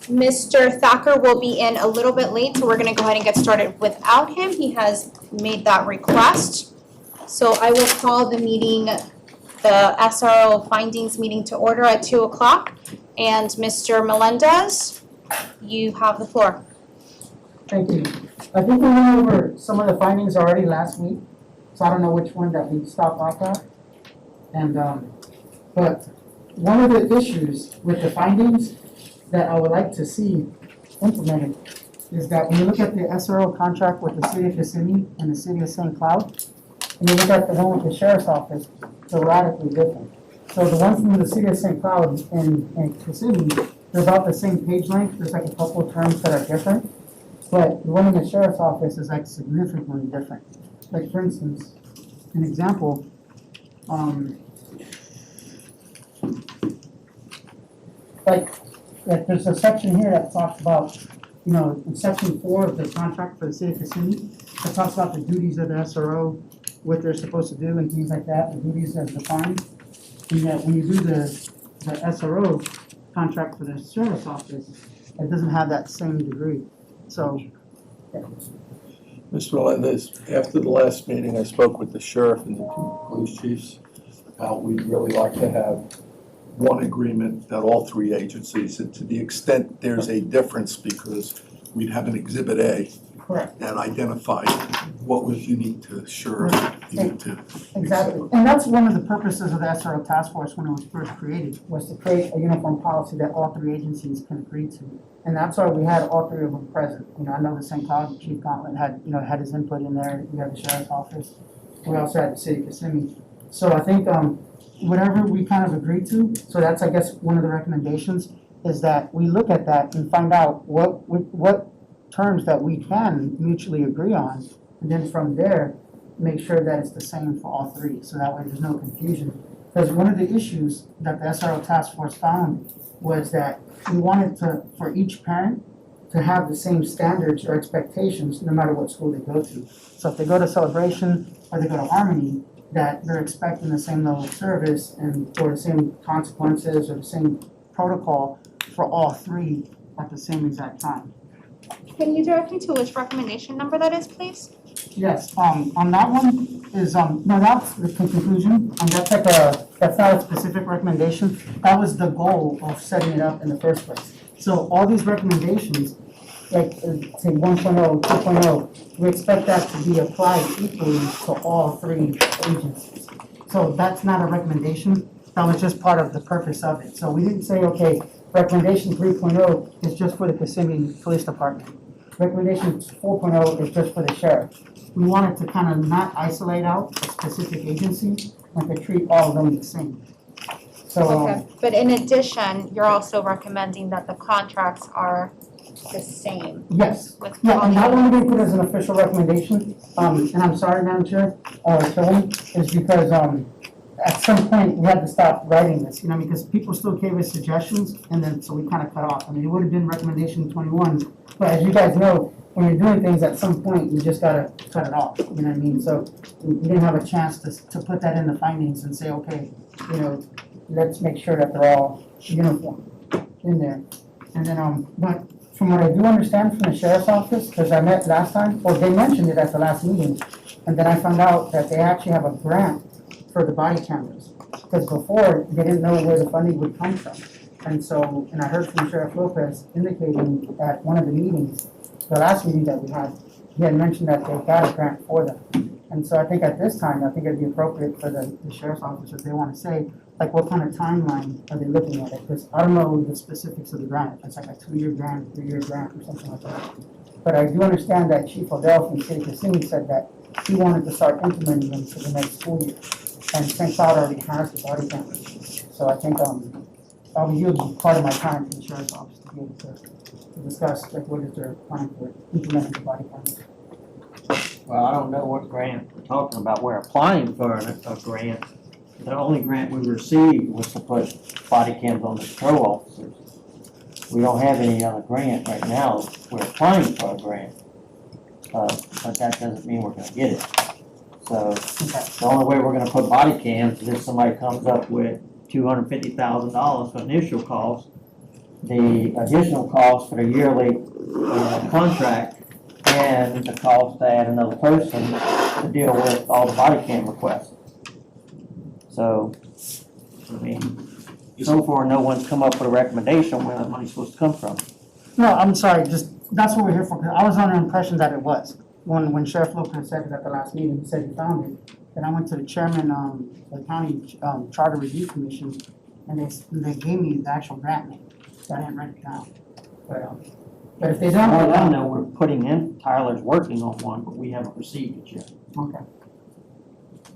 Mr. Thacker will be in a little bit late, so we're gonna go ahead and get started without him. He has made that request. So I will call the meeting, the SRO findings meeting to order at 2 o'clock. And Mr. Melendez, you have the floor. Thank you. I think we went over some of the findings already last week, so I don't know which one that we stopped off at. And, but one of the issues with the findings that I would like to see implemented is that when you look at the SRO contract with the city of Kissimmee and the city of St. Cloud, and you look at the one with the sheriff's office, they're radically different. So the ones from the city of St. Cloud and Kissimmee, they're about the same page length. There's like a couple of terms that are different. But the one in the sheriff's office is like significantly different. Like for instance, an example, like there's a section here that talks about, you know, in section 4 of the contract for the city of Kissimmee, that talks about the duties of the SRO, what they're supposed to do and things like that, the duties as defined. And that when you do the SRO contract for the sheriff's office, it doesn't have that same degree. So, yeah. Mr. Melendez, after the last meeting, I spoke with the sheriff and the two police chiefs about we'd really like to have one agreement that all three agencies, and to the extent there's a difference, because we'd have an Exhibit A Correct. that identified what was unique to the sheriff, unique to. Exactly. And that's one of the purposes of the SRO task force when it was first created, was to create a uniform policy that all three agencies can agree to. And that's why we had all three of them present. You know, I know the St. Cloud Chief Gauntlet had his input in there. We have the sheriff's office. We also had the city of Kissimmee. So I think whatever we kind of agreed to, so that's I guess one of the recommendations, is that we look at that and find out what terms that we can mutually agree on, and then from there, make sure that it's the same for all three, so that way there's no confusion. Because one of the issues that the SRO task force found was that we wanted for each parent to have the same standards or expectations no matter what school they go to. So if they go to Celebration or they go to Harmony, that they're expecting the same level of service and or the same consequences or the same protocol for all three at the same exact time. Can you direct me to which recommendation number that is, please? Yes, on that one is, no, that's the conclusion, that's like that's not a specific recommendation. That was the goal of setting it up in the first place. So all these recommendations, like say 1.0, 2.0, we expect that to be applied equally to all three agencies. So that's not a recommendation, that was just part of the purpose of it. So we didn't say, okay, recommendation 3.0 is just for the Kissimmee Police Department. Recommendation 4.0 is just for the sheriff. We wanted to kind of not isolate out a specific agency and to treat all of them the same. So, Okay, but in addition, you're also recommending that the contracts are the same yes. with Yeah, all and the that one we other. didn't put as an official recommendation, and I'm sorry, Madam Chair, Chairman, is because, at some point, we had to stop writing this, you know, because people still gave us suggestions, and then, so we kind of cut off. I mean, it would have been recommendation 21, but as you guys know, when you're doing things, at some point, you just gotta cut it off, you know what I mean? So, we didn't have a chance to put that in the findings and say, okay, you know, let's make sure that they're all uniform in there. And then, but from what I do understand from the sheriff's office, because I met last time, or they mentioned it at the last meeting, and then I found out that they actually have a grant for the body cameras, because before, they didn't know where the funding would come from. And so, and I heard from Sheriff Lopez indicating at one of the meetings, the last meeting that we had, he had mentioned that they got a grant for them. And so I think at this time, I think it'd be appropriate for the sheriff's office, if they want to say, like, what kind of timeline are they looking at it? Because I don't know the specifics of the grant, if it's like a 2-year grant, 3-year grant, or something like that. But I do understand that Chief Odell from City of Kissimmee said that he wanted to start implementing them for the next school year. And St. Cloud already has the body cameras. So I think I'll yield part of my time to the sheriff's office to be able to discuss like what is their plan for implementing the body cameras. Well, I don't know what grant we're talking about. We're applying for a grant. The only grant we received was to put body cams on the patrol officers. We don't have any other grant right now. We're applying for a grant. But that doesn't mean we're gonna get it. So the only way we're gonna put body cams is if somebody comes up with $250,000 for initial cost, the additional cost for the yearly contract and the cost to add another person to deal with all the body cam requests. So, I mean, so far, no one's come up with a recommendation where that money's supposed to come from. No, I'm sorry, just, that's what we're here for, 'cause I was under the impression that it was. When Sheriff Lopez said it at the last meeting, he said he found it, then I went to the chairman, the county, charter review commission, and they gave me the actual grant name, so I didn't write it down. But if they As don't, far as I know, we're putting in, Tyler's working on one, but we haven't received it yet. okay.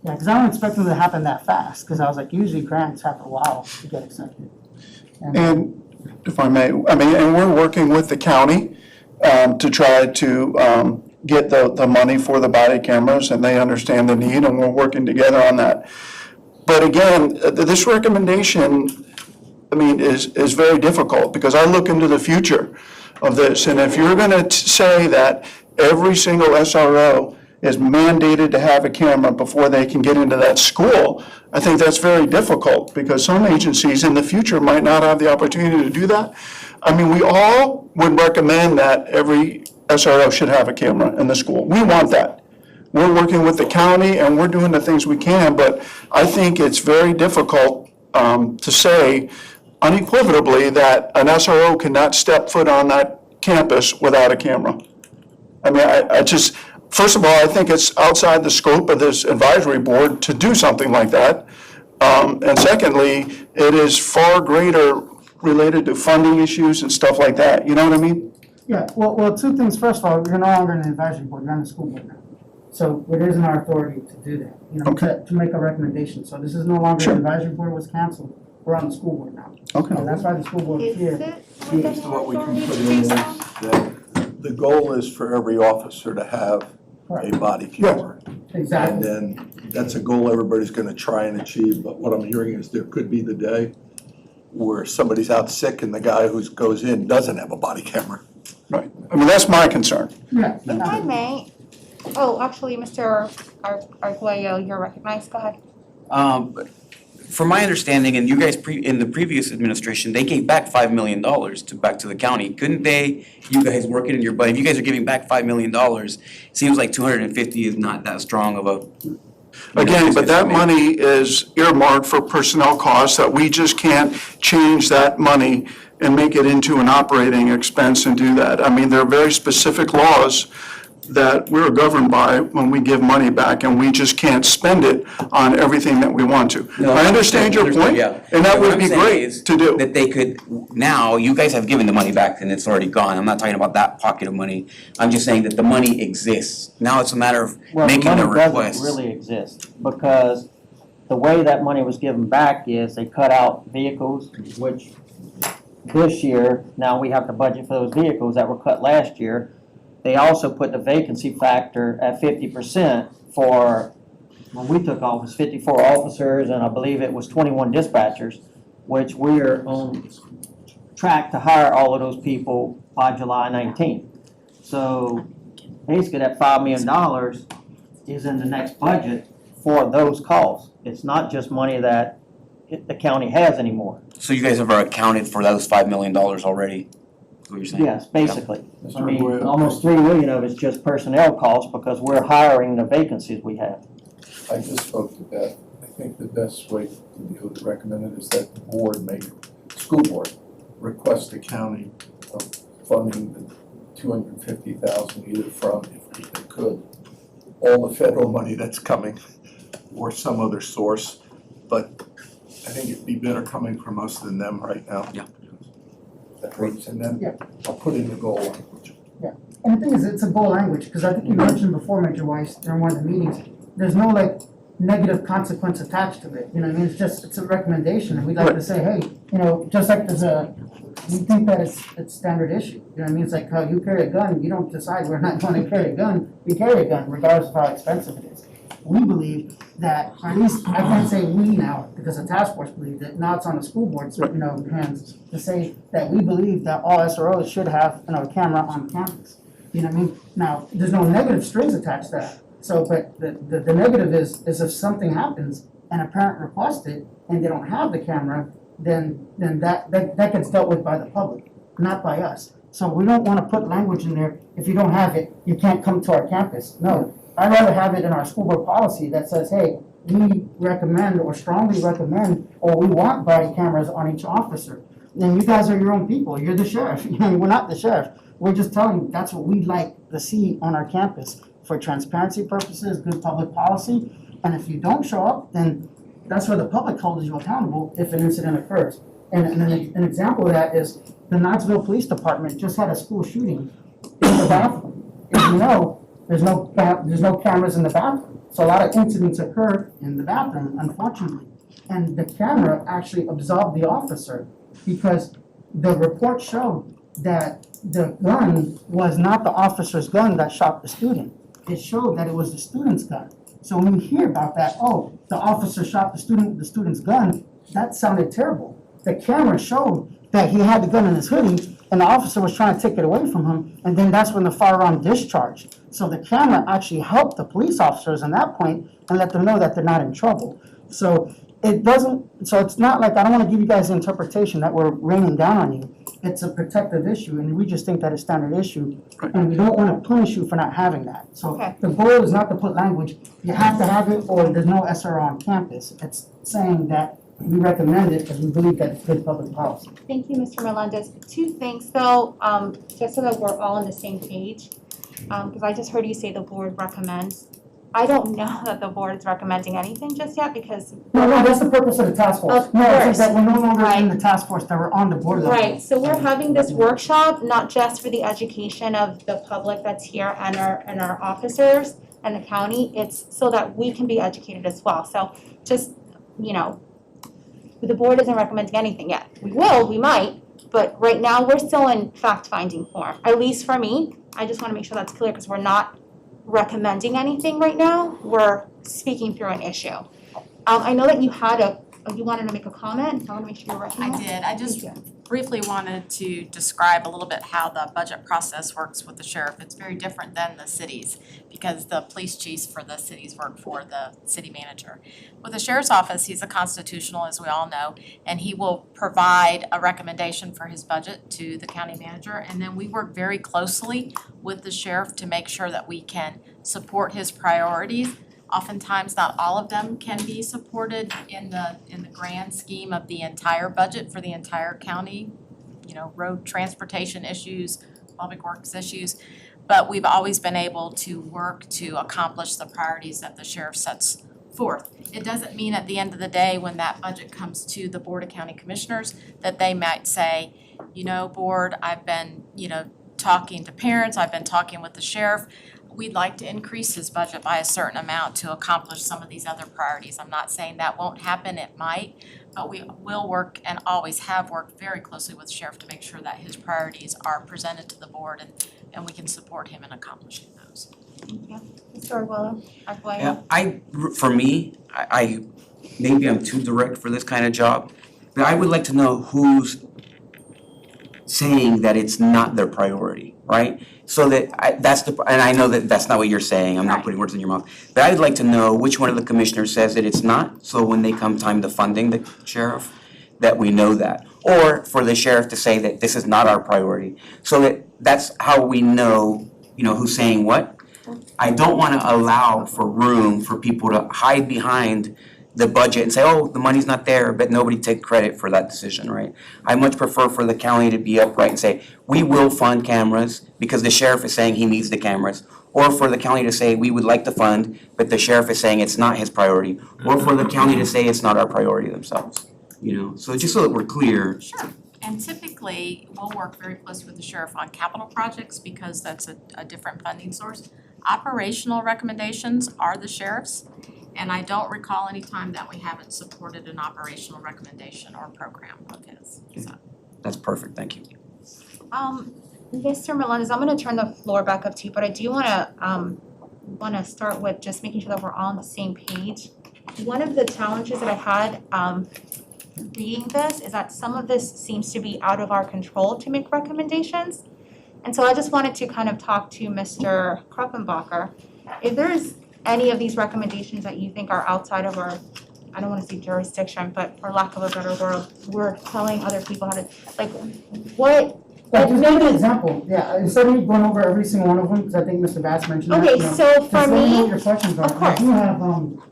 Yeah, because I don't expect them to happen that fast, because I was like, usually grants have a while to get accepted. And if I may, and we're working with the county to try to get the money for the body cameras, and they understand the need, and we're working together on that. But again, this recommendation, is very difficult, because I look into the future of this, and if you're gonna say that every single SRO is mandated to have a camera before they can get into that school, I think that's very difficult, because some agencies in the future might not have the opportunity to do that. We all would recommend that every SRO should have a camera in the school. We want that. We're working with the county and we're doing the things we can, but I think it's very difficult to say unequivocally that an SRO cannot step foot on that campus without a camera. I just, first of all, I think it's outside the scope of this advisory board to do something like that. And secondly, it is far greater related to funding issues and stuff like that. You know what I mean? Yeah, well, two things. First of all, you're no longer in the advisory board, you're on the school board now. So it is in our authority to do that, Okay. to make a recommendation. So this is no longer Sure. the advisory board was canceled, we're on the school board now. Okay. And that's why the school board is Is here. it within So your what we can authority put to in do is so? that the goal is for every officer to have a body camera. And Exactly. then that's a goal everybody's gonna try and achieve, but what I'm hearing is there could be the day where somebody's out sick and the guy who goes in doesn't have a body camera. Right. That's my concern. Yeah. If I may, actually, Mr. Arguello, you're recognized, go ahead. From my understanding, and you guys in the previous administration, they gave back $5 million back to the county. Couldn't they, you guys work it in your budget, if you guys are giving back $5 million, it seems like 250 is not that strong of a. Again, but that money is earmarked for personnel costs that we just can't change that money and make it into an operating expense and do that. There are very specific laws that we're governed by when we give money back, and we just can't spend it on everything that we want to. No, I understand your point, yeah. and that What would I'm be saying great is to do. That they could, now, you guys have given the money back and it's already gone. I'm not talking about that pocket of money. I'm just saying that the money exists. Now it's a matter of Well, the making the money doesn't request. really exist, because the way that money was given back is they cut out vehicles, which this year, now we have to budget for those vehicles that were cut last year. They also put the vacancy factor at 50% for, when we took office, 54 officers, and I believe it was 21 dispatchers, which we're on track to hire all of those people by July 19th. So basically, that $5 million is in the next budget for those costs. It's not just money that the county has anymore. So you guys have accounted for those $5 million already, is what you're saying? Yes, basically. Mr. Arguello. Almost 3 million of it's just personnel costs because we're hiring the vacancies we have. I just spoke to Beth. I think the best way to deal with the recommended is that the board school board, request the county of funding the $250,000 either from, if they could, all the federal money that's coming or some other source. But I think it'd be better coming from us than them right now. Yeah. That hurts, and then Yeah. I'll put in the goal language. And the thing is, it's a goal language, because I think you mentioned before, Major Weiss, during one of the meetings, there's no negative consequence attached to it, it's a recommendation, and we'd like to say, hey, just like we think that it's standard issue, it's like how you carry a gun, you don't decide we're not going to carry a gun, we carry a gun regardless of how expensive it is. We believe that, or at least, I can't say we now, because the task force believes it, now it's on the school board's, hands, to say that we believe that all SROs should have, a camera on campus. Now, there's no negative strings attached to that. So, but the negative is if something happens and a parent requests it and they don't have the camera, then that gets dealt with by the public, not by us. So we don't wanna put language in there, if you don't have it, you can't come to our campus. No, I'd rather have it in our school board policy that says, hey, we recommend or strongly recommend, or we want body cameras on each officer. And you guys are your own people, you're the sheriff, we're not the sheriff. We're just telling you, that's what we'd like to see on our campus for transparency purposes, good public policy. And if you don't show up, then that's where the public holds you accountable if an incident occurs. And an example of that is the Knoxville Police Department just had a school shooting in the bathroom. As you know, there's no cameras in the bathroom. So a lot of incidents occur in the bathroom, unfortunately. And the camera actually absolved the officer because the report showed that the gun was not the officer's gun that shot the student. It showed that it was the student's gun. So when you hear about that, oh, the officer shot the student with the student's gun, that sounded terrible. The camera showed that he had the gun in his hoodie and the officer was trying to take it away from him, and then that's when the firearm discharged. So the camera actually helped the police officers in that point and let them know that they're not in trouble. So it's not like, I don't wanna give you guys the interpretation that we're raining down on you. It's a protective issue, and we just think that it's a standard issue, and we don't wanna punish you for not having that. So Okay. the goal is not to put language, you have to have it, or there's no SRO on campus. It's saying that we recommend it because we believe that it's good public policy. Thank you, Mr. Melendez. Two things though, just so that we're all on the same page, because I just heard you say the board recommends. I don't know that the board is recommending anything just yet because. No, that's the purpose of the task force. Of No, it's course. just that we're no longer in Right. the task force, that we're on the board level. Right, so we're having this workshop, not just for the education of the public that's here and our officers and the county, it's so that we can be educated as well. So just, the board isn't recommending anything yet. We will, we might, but right now, we're still in fact-finding form, at least for me. I just wanna make sure that's clear, because we're not recommending anything right now, we're speaking through an issue. I know that you wanted to make a comment, I wanna make sure you're I recognized. did. I just Thank you. briefly wanted to describe a little bit how the budget process works with the sheriff. It's very different than the cities because the police chiefs for the cities work for the city manager. With the sheriff's office, he's a constitutional, as we all know, and he will provide a recommendation for his budget to the county manager. And then we work very closely with the sheriff to make sure that we can support his priorities. Oftentimes, not all of them can be supported in the grand scheme of the entire budget for the entire county, road transportation issues, public works issues. But we've always been able to work to accomplish the priorities that the sheriff sets forth. It doesn't mean at the end of the day, when that budget comes to the Board of County Commissioners, that they might say, board, I've been, talking to parents, I've been talking with the sheriff, we'd like to increase his budget by a certain amount to accomplish some of these other priorities. I'm not saying that won't happen, it might, but we will work and always have worked very closely with the sheriff to make sure that his priorities are presented to the board and we can support him in accomplishing those. Mr. Arguello? Yeah, for me, I maybe I'm too direct for this kind of job, but I would like to know who's saying that it's not their priority, right? So that and I know that that's not what you're saying, I'm not Right. putting words in your mouth. But I'd like to know which one of the commissioners says that it's not, so when they come time to funding the sheriff, that we know that. Or for the sheriff to say that this is not our priority, so that's how we know, who's saying what. I don't wanna allow for room for people to hide behind the budget and say, oh, the money's not there, but nobody take credit for that decision, right? I much prefer for the county to be upright and say, we will fund cameras because the sheriff is saying he needs the cameras. Or for the county to say, we would like to fund, but the sheriff is saying it's not his priority. Or for the county to say it's not our priority themselves, So just so that we're clear. Sure. And typically, we'll work very closely with the sheriff on capital projects because that's a different funding source. Operational recommendations are the sheriff's, and I don't recall any time that we haven't supported an operational recommendation or program of his, so. That's perfect, thank you. Mr. Melendez, I'm gonna turn the floor back up to you, but I do wanna start with just making sure that we're all on the same page. One of the challenges that I had, reading this is that some of this seems to be out of our control to make recommendations. And so I just wanted to kind of talk to Mr. Kruppenbacher. If there's any of these recommendations that you think are outside of our I don't wanna say jurisdiction, but for lack of a better word, we're telling other people how to, like, what, Like, just give an maybe- example, yeah, instead of me going over every single one of them, because I think Mr. Bass mentioned that, okay, you know, so just for let me know me, what your questions are. of I do course. have,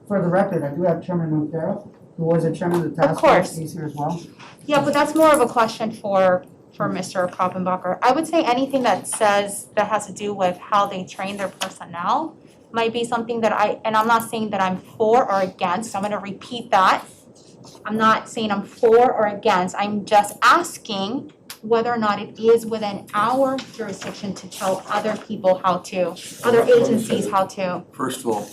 for the record, I do have Chairman Montero, who was a chairman of the task course. force, he's here as well. yeah, but that's more of a question for Mr. Koppenbacher. I would say anything that says, that has to do with how they train their personnel might be something that and I'm not saying that I'm for or against, I'm gonna repeat that. I'm not saying I'm for or against, I'm just asking whether or not it is within our jurisdiction to tell other people how to, other agencies how to. First of all,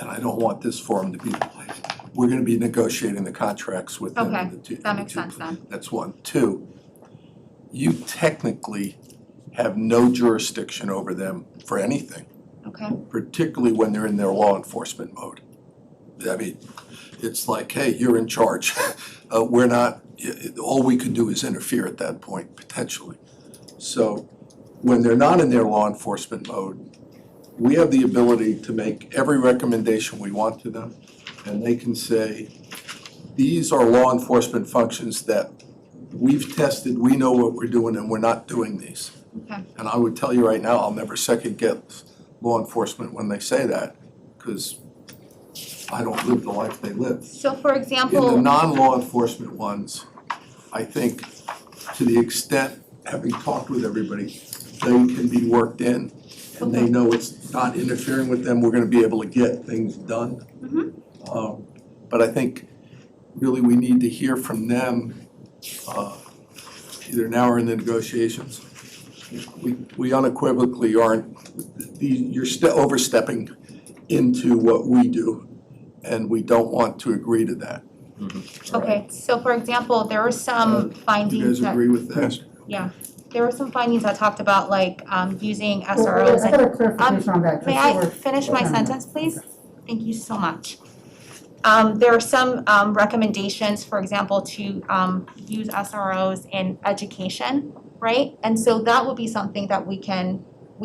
and I don't want this forum to be the place, we're gonna be negotiating the contracts with them. Okay, and the two- that makes sense then. That's one. Two, you technically have no jurisdiction over them for anything, Okay, particularly when they're in their law enforcement mode. I mean, it's like, hey, you're in charge. We're not, all we could do is interfere at that point, potentially. So when they're not in their law enforcement mode, we have the ability to make every recommendation we want to them, and they can say, these are law enforcement functions that we've tested, we know what we're doing, and we're not doing these. okay. And I would tell you right now, I'll never second guess law enforcement when they say that, because I don't live the life they live. So for In the example, non-law enforcement ones, I think to the extent, having talked with everybody, they can be worked in, and they know it's not interfering with them, we're gonna be able to get things done. But I think really we need to hear from them, either now or in the negotiations. We unequivocally aren't, you're overstepping into what we do, and we don't want to agree to that. okay, so for example, there were some You findings guys that, agree with that? yeah, there were some findings that talked about like, using Well, SROs I and. got a clarification on that, just May so I we're. finish my Okay. sentence, please? Thank you so much. There are some recommendations, for example, to use SROs in education, right? And so that would be something that we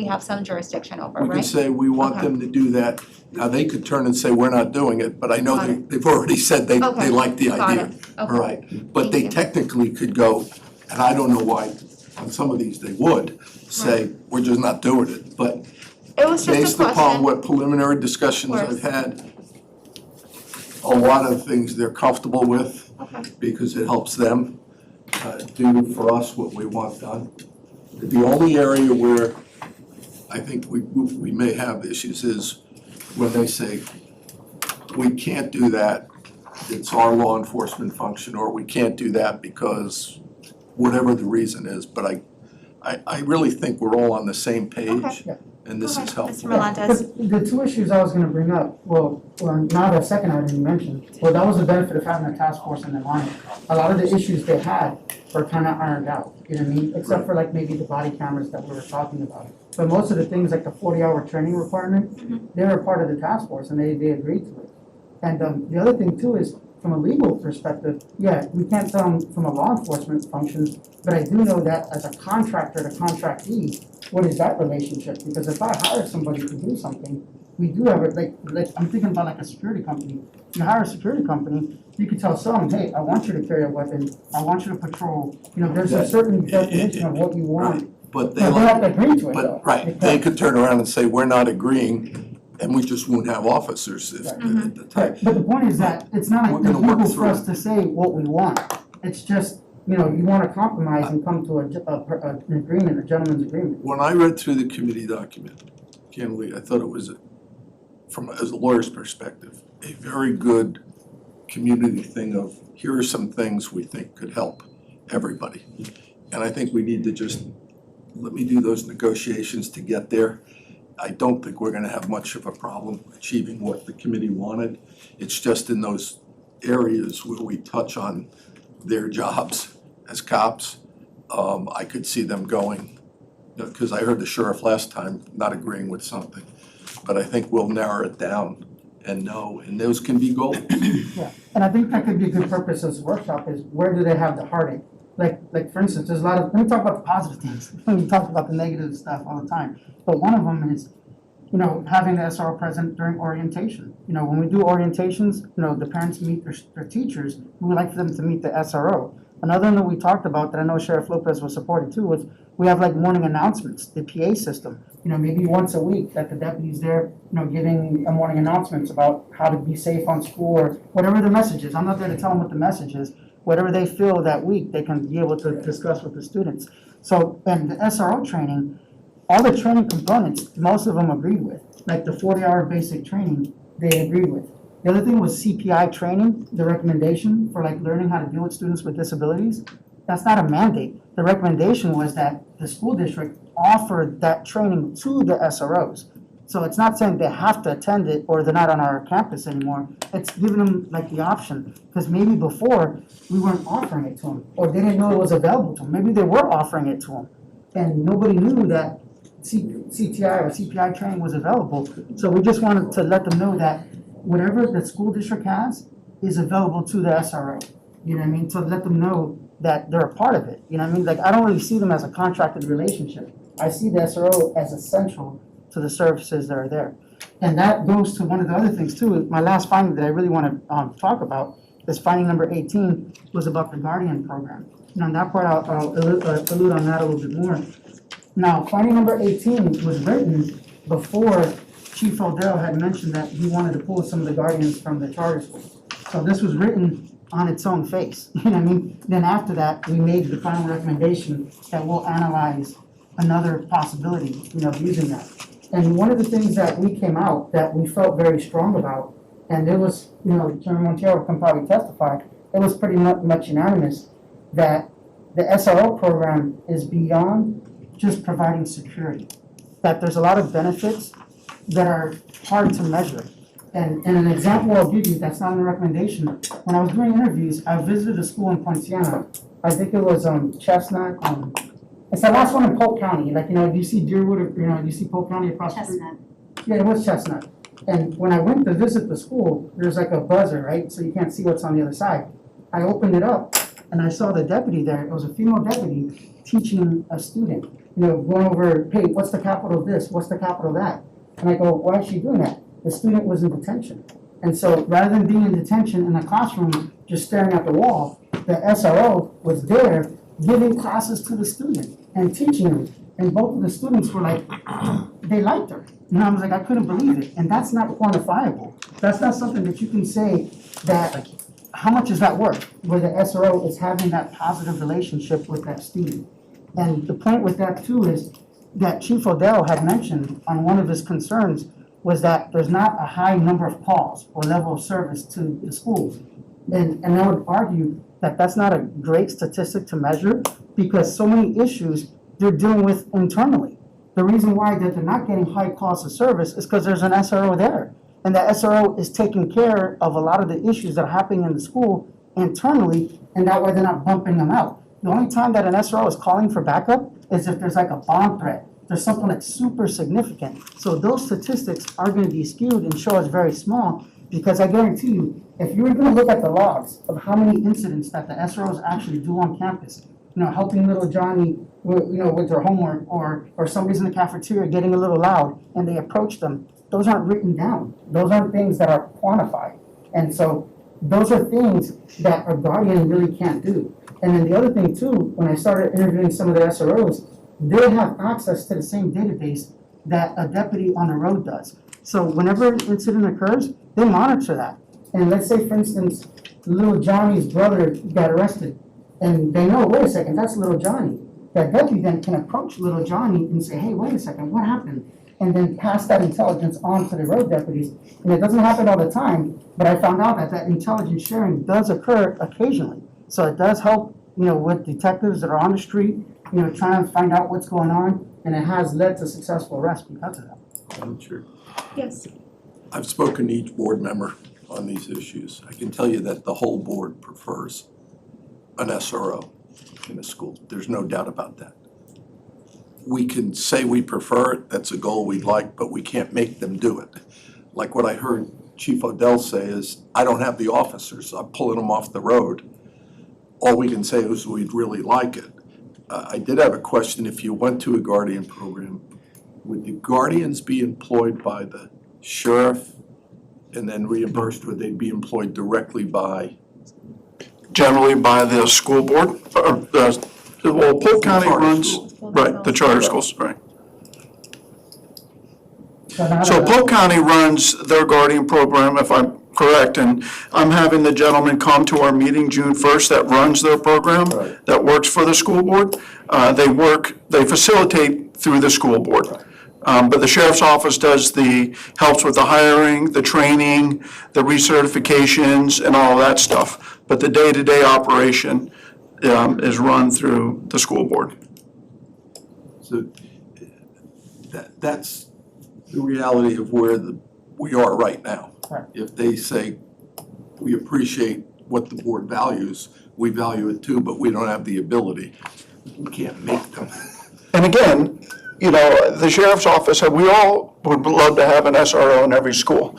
have some jurisdiction over, We can right? say we want Okay. them to do that. Now, they could turn and say, we're not doing it, but I know Got they've already said they Okay. like the Got idea. it, All okay. right, but Thank they you. technically could go, and I don't know why, on some of these they would, say, we're just not doing it. But It was just a based upon question, what preliminary discussions Of I've course. had, a lot of things they're comfortable with okay, because it helps them do for us what we want done. The only area where I think we may have issues is when they say, we can't do that, it's our law enforcement function, or we can't do that because whatever the reason is, but I really think we're all on the same Okay. page, and this Go is ahead, helpful. Mr. Melendez. But the two issues I was gonna bring up, well, now the second item you mentioned, well, that was the benefit of having a task force in the line. A lot of the issues they had were kinda ironed out, you know what I mean? Except for like maybe the body cameras that we were talking about. But most of the things, like the 40-hour training requirement, they were part of the task force and they agreed to it. And the other thing too is, from a legal perspective, yeah, we can't tell them from a law enforcement functions, but I do know that as a contractor to contractee, what is that relationship? Because if I hire somebody to do something, we do have it, like, I'm thinking about like a security company. You hire a security company, you could tell someone, hey, I want you to carry a weapon, I want you to patrol, you know, there's a certain definition of what you want. But But they have to agree to it though. But, right, they could turn around and say, we're not agreeing, and we just won't have officers at the time. Right, but the point is that it's not We're like gonna work illegal for through us to say what we want. It's just, you know, you wanna compromise and come to an agreement, a gentleman's agreement. When I read through the committee document, candidly, I thought it was, from, as a lawyer's perspective, a very good community thing of, here are some things we think could help everybody. And I think we need to just, let me do those negotiations to get there. I don't think we're gonna have much of a problem achieving what the committee wanted. It's just in those areas where we touch on their jobs as cops, I could see them going, because I heard the sheriff last time not agreeing with something. But I think we'll narrow it down and know, and those can be goals. Yeah, and I think that could be a good purpose of this workshop is where do they have the heartache? Like for instance, there's a lot of, let me talk about the positive things. We talk about the negative stuff all the time. But one of them is, having the SRO present during orientation. When we do orientations, the parents meet their teachers, we would like for them to meet the SRO. Another thing that we talked about that I know Sheriff Lopez was supporting too was we have like morning announcements, the PA system. Maybe once a week that the deputy's there, giving a morning announcements about how to be safe on school or whatever the message is. I'm not there to tell them what the message is. Whatever they feel that week, they can be able to discuss with the students. So, and the SRO training, all the training components, most of them agreed with. Like the 40-hour basic training, they agreed with. The other thing was CPI training, the recommendation for like learning how to deal with students with disabilities. That's not a mandate. The recommendation was that the school district offered that training to the SROs. So it's not saying they have to attend it or they're not on our campus anymore. It's giving them like the option. Because maybe before we weren't offering it to them or they didn't know it was available to them. Maybe they were offering it to them and nobody knew that CTI or CPI training was available. So we just wanted to let them know that whatever the school district has is available to the SRO. To let them know that they're a part of it. Like I don't really see them as a contracted relationship. I see the SRO as essential to the services that are there. And that goes to one of the other things too. My last finding that I really want to talk about is finding number 18 was about the Guardian program. On that part, I'll allude on that a little bit more. Now, finding number 18 was written before Chief Odell had mentioned that he wanted to pull some of the guardians from the charter schools. So this was written on its own face, Then after that, we made the final recommendation that we'll analyze another possibility, of using that. And one of the things that we came out that we felt very strong about, and it was, Chairman Montero can probably testify, it was pretty much unanimous that the SRO program is beyond just providing security. That there's a lot of benefits that are hard to measure. And an example I'll give you that's not in the recommendation, when I was doing interviews, I visited a school in Poinciana. I think it was Chestnut. It's the last one in Polk County. Like, do you see Deerwood or, do you see Polk County across the street? Chestnut. Yeah, it was Chestnut. And when I went to visit the school, there's like a buzzer, right? So you can't see what's on the other side. I opened it up and I saw the deputy there. It was a female deputy teaching a student, going over, hey, what's the capital of this? What's the capital of that? And I go, why is she doing that? The student was in detention. And so rather than being in detention in a classroom, just staring at the wall, the SRO was there giving classes to the student and teaching them. And both of the students were like, they liked her. I was like, I couldn't believe it. And that's not quantifiable. That's not something that you can say that, how much is that worth? Where the SRO is having that positive relationship with that student. And the point with that too is that Chief Odell had mentioned on one of his concerns was that there's not a high number of calls or level of service to the schools. And I would argue that that's not a great statistic to measure because so many issues they're dealing with internally. The reason why that they're not getting high calls of service is because there's an SRO there. And the SRO is taking care of a lot of the issues that are happening in the school internally, and that way they're not bumping them out. The only time that an SRO is calling for backup is if there's like a bomb threat. There's something that's super significant. So those statistics are going to be skewed and show us very small because I guarantee you, if you were going to look at the logs of how many incidents that the SROs actually do on campus, helping little Johnny, with their homework or somebody's in the cafeteria getting a little loud and they approach them, those aren't written down. Those aren't things that are quantified. And so those are things that a guardian really can't do. And then the other thing too, when I started interviewing some of the SROs, they have access to the same database that a deputy on the road does. So whenever an incident occurs, they monitor that. And let's say, for instance, little Johnny's brother got arrested, and they know, wait a second, that's little Johnny. That deputy then can approach little Johnny and say, hey, wait a second, what happened? And then pass that intelligence on to the road deputies. And it doesn't happen all the time, but I found out that that intelligence sharing does occur occasionally. So it does help, with detectives that are on the street, trying to find out what's going on, and it has led to successful arrests because of that. Madam Chair, Yes. I've spoken to each board member on these issues. I can tell you that the whole board prefers an SRO in a school. There's no doubt about that. We can say we prefer it, that's a goal we'd like, but we can't make them do it. Like what I heard Chief Odell say is, I don't have the officers, I'm pulling them off the road. All we can say is we'd really like it. I did have a question, if you went to a Guardian program, would the guardians be employed by the sheriff and then reimbursed, or would they be employed directly by? Generally by the school board, or, well, Polk County Charter runs, school. right, the charter schools, right. now So that- Polk County runs their guardian program, if I'm correct, and I'm having the gentleman come to our meeting June 1st that runs their program, Right. that works for the school board. They facilitate through the school board. But the sheriff's office helps with the hiring, the training, the recertifications, and all that stuff. But the day-to-day operation is run through the school board. So that's the reality of where we are right now. Right. If they say, we appreciate what the board values, we value it too, but we don't have the ability, we can't make them. And again, you know, the sheriff's office, we all would love to have an SRO in every school.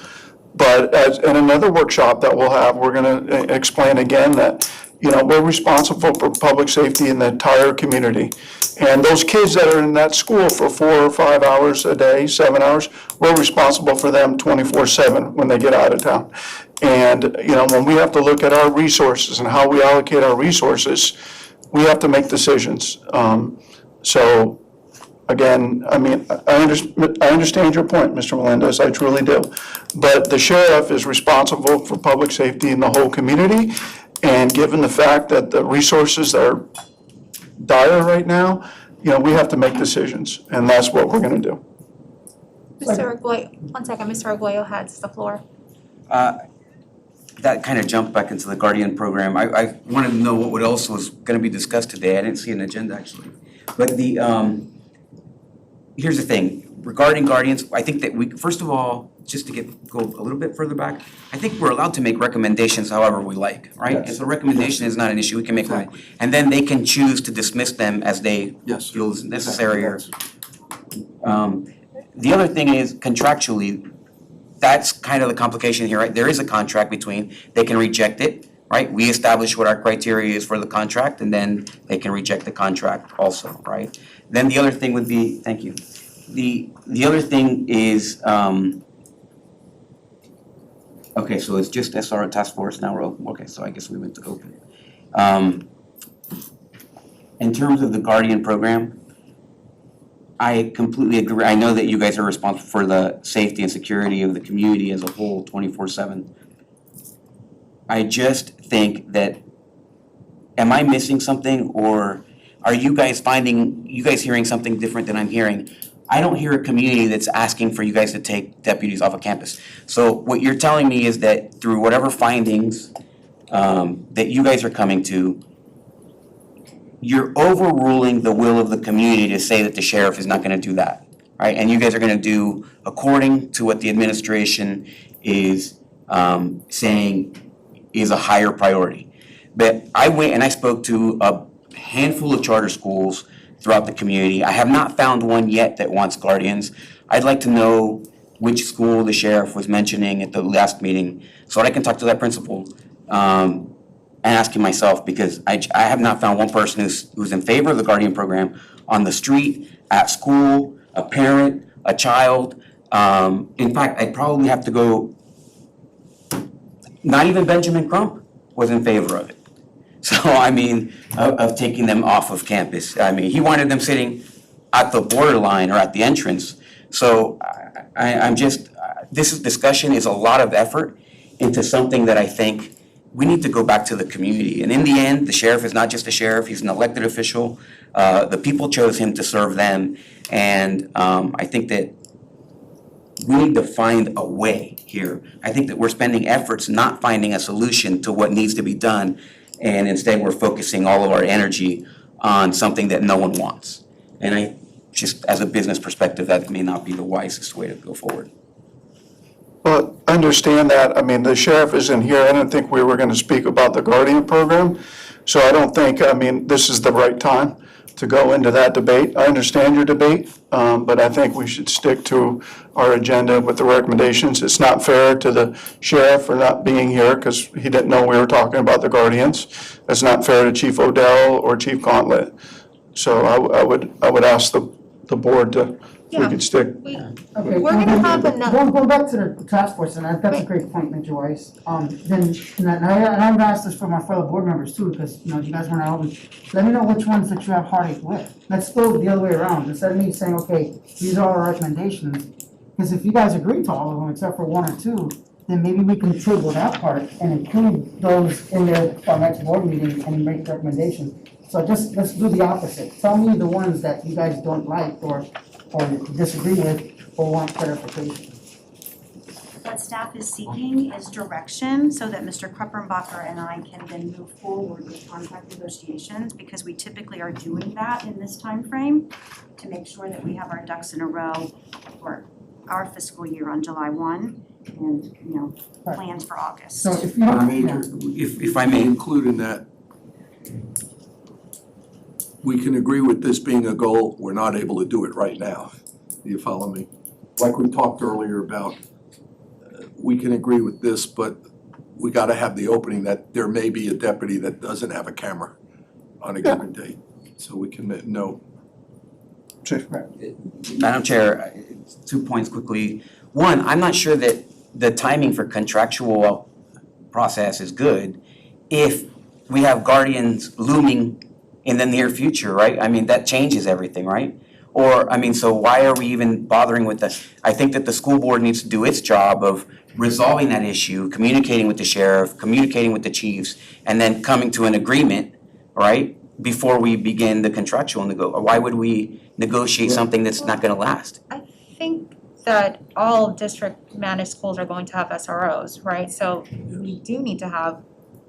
But in another workshop that we'll have, we're gonna explain again that, you know, we're responsible for public safety in the entire community. And those kids that are in that school for 4 or 5 hours a day, 7 hours, we're responsible for them 24/7 when they get out of town. And, you know, when we have to look at our resources and how we allocate our resources, we have to make decisions. So, again, I mean, I understand your point, Mr. Melendez, I truly do. But the sheriff is responsible for public safety in the whole community. And given the fact that the resources are dire right now, you know, we have to make decisions, and that's what we're gonna do. Mr. Arguello, one second, Mr. Arguello has the floor. That kind of jumped back into the Guardian program. I wanted to know what else was gonna be discussed today. I didn't see an agenda actually. But here's the thing, regarding Guardians, I think that first of all, just to go a little bit further back, I think we're allowed to make recommendations however we like, right? Yes. If a recommendation is not an issue, we can make one. And then they can choose to dismiss them as they Yes. feel is necessary or. The other thing is contractually, that's kind of the complication here, right? There is a contract between, they can reject it, right? We establish what our criteria is for the contract, and then they can reject the contract also, right? Then the other thing would be, thank you. The other thing is, okay, so it's just SRO task force now, okay, so I guess we went to open. In terms of the Guardian program, I completely agree. I know that you guys are responsible for the safety and security of the community as a whole, 24/7. I just think that, am I missing something, or are you guys hearing something different than I'm hearing? I don't hear a community that's asking for you guys to take deputies off of campus. So what you're telling me is that through whatever findings that you guys are coming to, you're overruling the will of the community to say that the sheriff is not gonna do that, right? And you guys are gonna do according to what the administration is saying is a higher priority. But I went and I spoke to a handful of charter schools throughout the community. I have not found one yet that wants guardians. I'd like to know which school the sheriff was mentioning at the last meeting so that I can talk to that principal. And asking myself, because I have not found one person who's in favor of the Guardian program on the street, at school, a parent, a child. In fact, I'd probably have to go, not even Benjamin Crump was in favor of it. So, I mean, of taking them off of campus. I mean, he wanted them sitting at the borderline or at the entrance. So I'm just, this discussion is a lot of effort into something that I think we need to go back to the community. And in the end, the sheriff is not just a sheriff, he's an elected official. The people chose him to serve them. And I think that we need to find a way here. I think that we're spending efforts not finding a solution to what needs to be done. And instead, we're focusing all of our energy on something that no one wants. And I just, as a business perspective, that may not be the wisest way to go forward. Well, I understand that. I mean, the sheriff isn't here. I didn't think we were going to speak about the Guardian program. So I don't think, I mean, this is the right time to go into that debate. I understand your debate, but I think we should stick to our agenda with the recommendations. It's not fair to the sheriff for not being here because he didn't know we were talking about the Guardians. It's not fair to Chief Odell or Chief Gauntlet. So I would ask the board to we Yeah. could stick. Okay. We're gonna have another- Going back to the task force, and that's a great point, Mr. Weiss. And I'm gonna ask this for my fellow board members too, because, you know, you guys want to always, let me know which ones that you have heartache with. Let's go the other way around, instead of me saying, okay, these are our recommendations. Because if you guys agree to all of them except for one or two, then maybe we can table that part and include those in there for our next board meeting and make recommendations. So let's do the opposite. Tell me the ones that you guys don't like or disagree with or want clarification. What staff is seeking is direction so that Mr. Kruppenbacher and I can then move forward with contract negotiations, because we typically are doing that in this timeframe to make sure that we have our ducks in a row for our fiscal year on July 1 and, you know, plans for August. So if you don't, Major, If I may, include in that, we can agree with this being a goal, we're not able to do it right now. Do you follow me? Like we talked earlier about, we can agree with this, but we gotta have the opening that there may be a deputy that doesn't have a camera on a given date. So we can know. Madam Chair, 2 points quickly. One, I'm not sure that the timing for contractual process is good if we have guardians looming in the near future, right? I mean, that changes everything, right? Or, I mean, so why are we even bothering with the, I think that the school board needs to do its job of resolving that issue, communicating with the sheriff, communicating with the chiefs, and then coming to an agreement, right? Before we begin the contractual why would we negotiate something that's not gonna last? I think that all district managed schools are going to have SROs, right? So we do need to have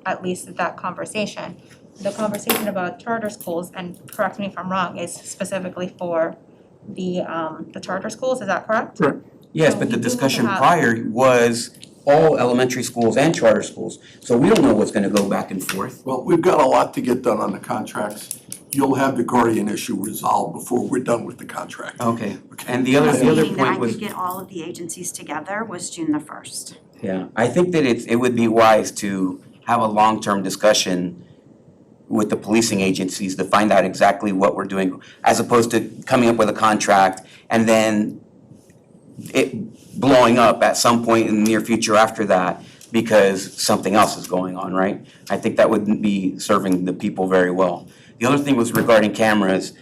at least that conversation. The conversation about charter schools, and correct me if I'm wrong, is specifically for the charter schools, is that correct? Right. Yes, So but we the do need to discussion have- prior was all elementary schools and charter schools. So we don't know what's gonna go back and forth. Well, we've got a lot to get done on the contracts. You'll have the guardian issue resolved before we're done with the contract. Okay, and the other Meeting that I point was, could get all of the agencies together was June the 1st. yeah, I think that it would be wise to have a long-term discussion with the policing agencies to find out exactly what we're doing, as opposed to coming up with a contract and then it blowing up at some point in the near future after that because something else is going on, right? I think that wouldn't be serving the people very well. The other thing was regarding cameras,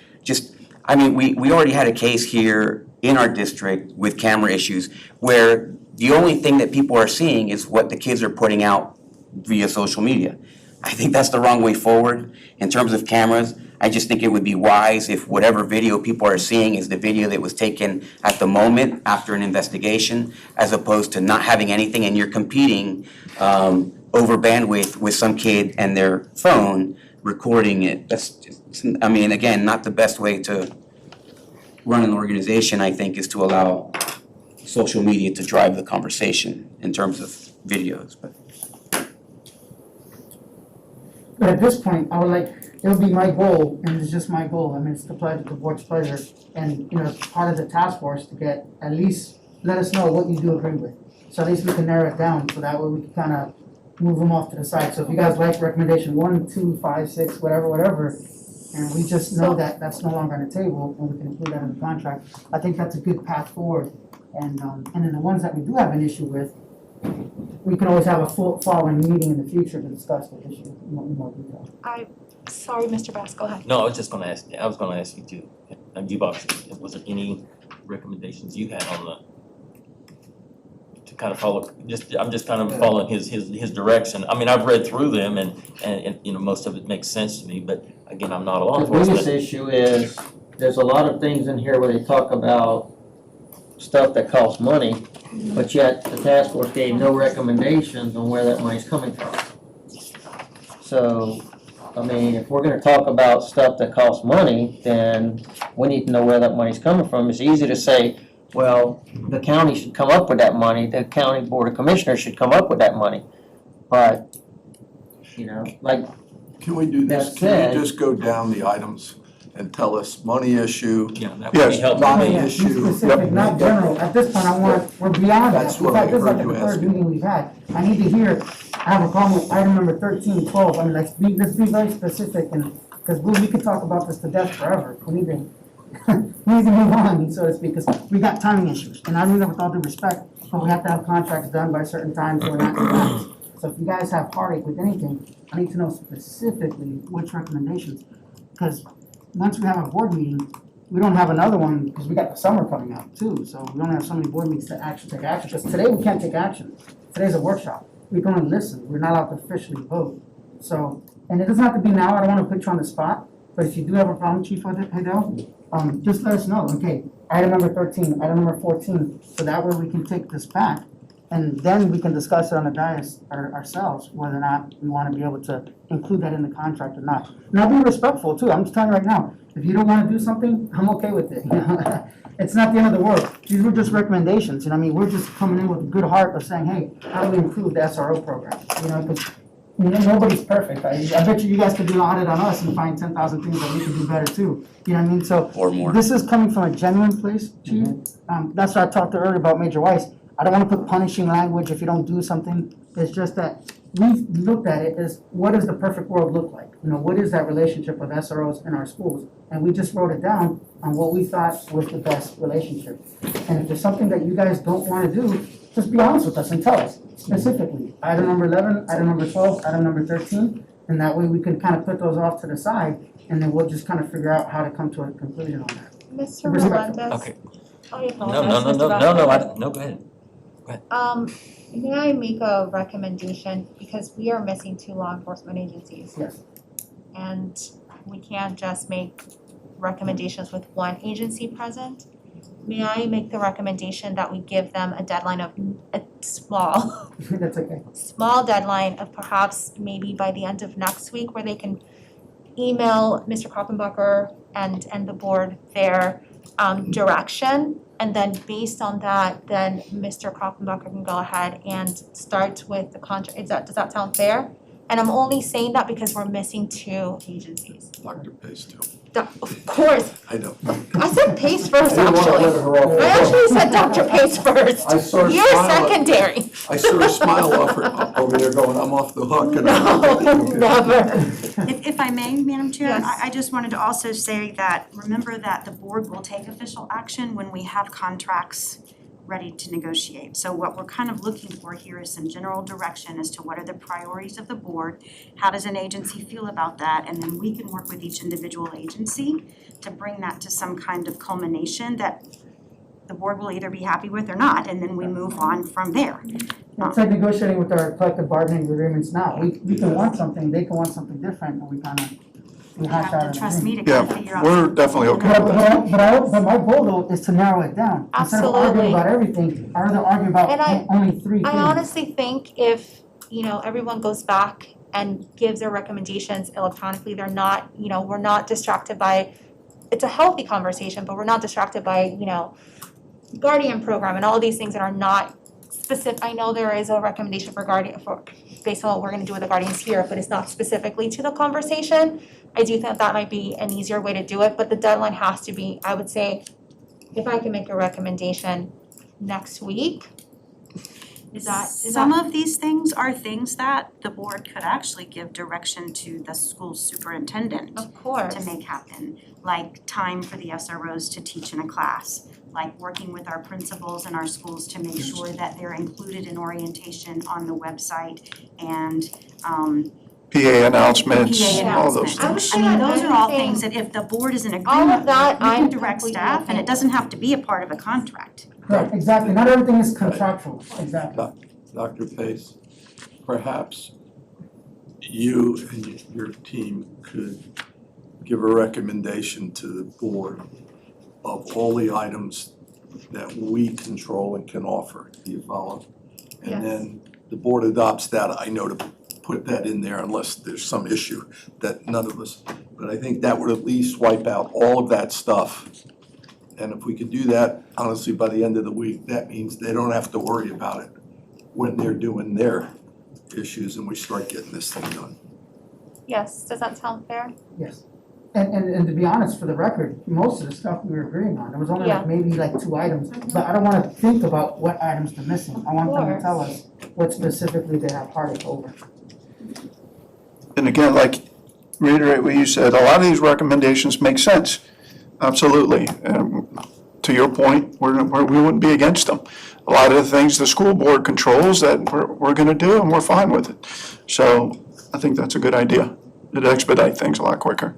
I mean, we already had a case here in our district with camera issues where the only thing that people are seeing is what the kids are putting out via social media. I think that's the wrong way forward in terms of cameras. I just think it would be wise if whatever video people are seeing is the video that was taken at the moment after an investigation, as opposed to not having anything and you're competing over bandwidth with some kid and their phone recording it. That's just, I mean, again, not the best way to run an organization, I think, is to allow social media to drive the conversation in terms of videos, but. But at this point, I would like, it would be my goal, and it's just my goal, I mean, it's the board's pleasure, and, you know, it's part of the task force to get, at least, let us know what you do agree with. So at least we can narrow it down, so that way we can kind of move them off to the side. So if you guys like recommendation 1, 2, 5, 6, whatever, and we just know that that's no longer on the table, and we can include that in the contract, I think that's a good path forward. And then the ones that we do have an issue with, we can always have a full following meeting in the future to discuss the issue in more detail. Sorry, Mr. Bass, go ahead. No, I was gonna ask you too, you've obviously, was there any recommendations you had on to kind of follow, I'm just kind of following his direction. I mean, I've read through them and, you know, most of it makes sense to me, but again, I'm not a law The biggest enforcement. issue is, there's a lot of things in here where they talk about stuff that costs money, but yet the task force gave no recommendations on where that money's coming from. So, I mean, if we're gonna talk about stuff that costs money, then we need to know where that money's coming from. It's easy to say, well, the county should come up with that money, the county board of commissioners should come up with that money. But, you know, like, Can we do this? That Can said- we just go down the items and tell us money issue? Yeah, that would be Yes. helpful. Money Yeah, be issue. specific, not general. At this point, we're beyond that. That's In what fact, I this is like heard the you third asking. meeting we've had. I need to hear, I have a problem with item number 13, 12. I mean, let's be very specific, and, because we could talk about this to death forever. We need to we need to move on, so to speak, because we got timing issues. And I mean that with all due respect, but we have to have contracts done by certain times, so we're not relaxed. So if you guys have heartache with anything, I need to know specifically which recommendations. Because once we have a board meeting, we don't have another one, because we got the summer coming up too, so we don't have so many board meetings to actually take action. Because today we can't take action. Today's a workshop. We can only listen. We're not allowed to officially vote. So, and it doesn't have to be now. I don't want to put you on the spot. But if you do have a problem, Chief Hidell, just let us know. Okay, item number 13, item number 14, so that way we can take this back. And then we can discuss it on the dais ourselves, whether or not we want to be able to include that in the contract or not. And I'll be respectful too. I'm just telling you right now, if you don't want to do something, I'm okay with it. It's not the end of the world. These were just recommendations, you know what I mean? We're just coming in with a good heart of saying, hey, how do we improve the SRO program? You know, because nobody's perfect. I bet you guys could do an audit on us and find 10,000 things that we could do better too. You know what I mean? So Or more. this is coming from a genuine place, Chief. That's what I talked to earlier about Major Weiss. I don't want to put punishing language if you don't do something. It's just that we looked at it as, what does the perfect world look like? You know, what is that relationship with SROs in our schools? And we just wrote it down on what we thought was the best relationship. And if there's something that you guys don't want to do, just be honest with us and tell us specifically. Item number 11, item number 12, item number 13, and that way we can kind of put those off to the side, and then we'll just kind of figure out how to come to a conclusion on that. Mr. Respect- Melendez? Okay. I apologize, No, no, Mr. no, Vazquez. no, go ahead. May I make a recommendation, because we are missing 2 law enforcement agencies, Yes. and we can't just make recommendations with one agency present. May I make the recommendation that we give them a deadline of a small That's okay. deadline of perhaps maybe by the end of next week, where they can email Mr. Koppenbacher and the board their direction, and then based on that, then Mr. Koppenbacher can go ahead and start with the contract. Does that sound fair? And I'm only saying that because we're missing 2 agencies. Dr. Pace too. Of course, I know. I said Pace first, I didn't want to let actually. her off the I hook. actually said Dr. Pace first. I saw her You're smile. secondary. I saw her smile over there going, I'm off the hook. And No, never. If I may, Madam Chair, Yes. I just wanted to also say that, remember that the board will take official action when we have contracts ready to negotiate. So what we're kind of looking for here is some general direction as to what are the priorities of the board, how does an agency feel about that, and then we can work with each individual agency to bring that to some kind of culmination that the board will either be happy with or not, and then we move on from there. It's like negotiating with our collective bargaining agreements now. We can want something, they can want something different, and we kind of, we You hash out have an to trust me agreement. to kind of figure out. we're definitely okay But, with but my goal though is to narrow it down. Instead of arguing Absolutely. about everything, I'd rather argue And about only 3 things. I honestly think if, everyone goes back and gives their recommendations electronically, they're not, we're not distracted by, it's a healthy conversation, but we're not distracted by, Guardian program and all these things that are not specific. I know there is a recommendation for Guardian, based on what we're gonna do with the Guardians here, but it's not specifically to the conversation. I do think that might be an easier way to do it, but the deadline has to be, I would say, if I can make a recommendation next week. Some of these things are things that the board could actually give direction to the school superintendent Of course. to make happen, like time for the SROs to teach in a class, like working with our principals in our schools to make sure that they're included in orientation on the website and PA announcements, PA all those announcements. I would things. say I mean, on those are all everything- things that if the board is in All agreement of that, with, we I'm can direct completely staff, and okay. it doesn't have to be a part of a contract. Right, exactly. Not everything is contractual, exactly. Dr. Pace, perhaps you and your team could give a recommendation to the board of all the items that we control and can offer. Do you follow? Yes. And then the board adopts that. I know to put that in there unless there's some issue that none of us, but I think that would at least wipe out all of that stuff. And if we could do that, honestly, by the end of the week, that means they don't have to worry about it when they're doing their issues and we start getting this thing done. Yes, does that sound fair? Yes. And to be honest, for the record, most of the stuff we were agreeing on, there was only Yeah. like maybe like 2 items. But I don't wanna think about what items they're missing. I want them to tell us what specifically they have heartache over. And again, like, reiterate what you said, a lot of these recommendations make sense, absolutely. to your point, we wouldn't be against them. A lot of the things the school board controls that we're gonna do, and we're fine with it. So I think that's a good idea. It'd expedite things a lot quicker.